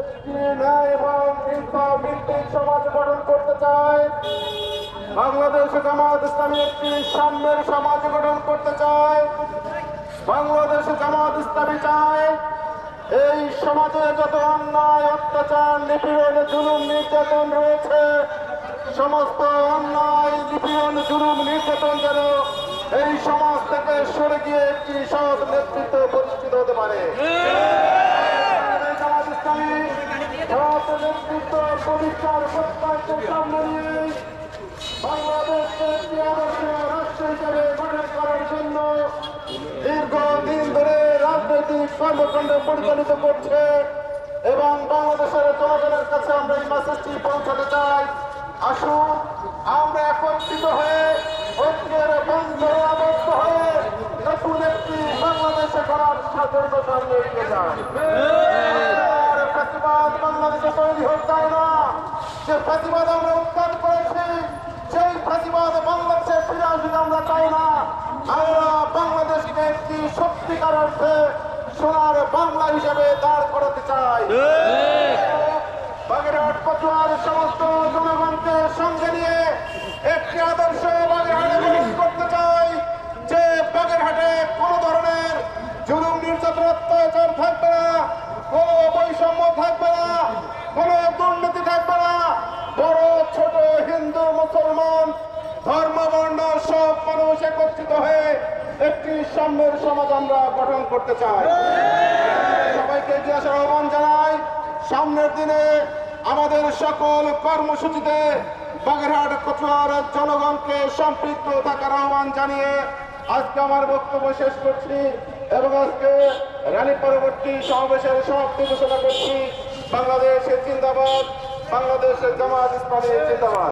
একটি ন্যায় এবং ইনসাফ ভিত্তিক সমাজ গঠন করতে চায়। বাংলাদেশ জামাত ইসলামী একটি সাম্যের সমাজ গঠন করতে চায়। বাংলাদেশ জামাত ইসলামী চায় এই সমাজে যত অন্যায়, অত্যাচার, নিপীড়ন, জুলুম, নির্যাতন রয়েছে, সমস্ত অন্যায়, নিপীড়ন, জুলুম, নির্যাতন যেন এই সমাজ থেকে সরে গিয়ে একটি সৎ নেতৃত্ব প্রতিষ্ঠিত হতে পারে। জামাত ইসলামী সৎ নেতৃত্ব প্রতিষ্ঠার প্রত্যাশার সামনে নিয়ে বাংলাদেশকে একটি আদর্শ রাষ্ট্র হিসেবে গঠন করার জন্য দীর্ঘদিন ধরে রাজনৈতিক কর্মকাণ্ড পরিচালিত করছে এবং বাংলাদেশের জনগণের কাছে আমরা এই মেসেজটি পৌঁছাতে চাই। আসুন আমরা একত্রিত হয়ে ঐক্যের বন্ধনে আবদ্ধ হয়ে নতুন একটি বাংলাদেশে গড়ার জন্য সামনে এগিয়ে যাই। ফ্যাসিবাদ বাংলাদেশে তৈরি হতে চায় না। যে ফ্যাসিবাদ আমরা উত্থান করেছি, সেই ফ্যাসিবাদ বাংলাদেশে ফিরে আসতে আমরা চাই না। আমরা বাংলাদেশকে একটি সত্যিকার অর্থে সোনার বাংলা হিসেবে দাঁড় করাতে চাই। বাগেরহাট কচুয়ার সমস্ত জনগণকে সঙ্গে নিয়ে একটি আদর্শ বাগেরহাটে গঠন করতে চাই, যে বাগেরহাটে কোনো ধরনের জুলুম, নির্যাতন, অত্যাচার থাকবে না, কোনো বৈষম্য থাকবে না, কোনো দুর্নীতি থাকবে না। বড় ছোট, হিন্দু, মুসলমান, ধর্ম, বর্ণ সব মানুষ একত্রিত হয়ে একটি সাম্যের সমাজ আমরা গঠন করতে চাই। সবাইকে এগিয়ে আসার আহ্বান জানাই। সামনের দিনে আমাদের সকল কর্মসূচিতে বাগেরহাট কচুয়ার জনগণকে সম্পৃক্ত থাকার আহ্বান জানিয়ে আজকে আমার বক্তব্য শেষ করছি এবং আজকে র্যালি পরবর্তী সমাবেশের সমাপ্তি ঘোষণা করছি। বাংলাদেশের জিন্দাবাদ, বাংলাদেশের জামাত ইসলামী জিন্দাবাদ।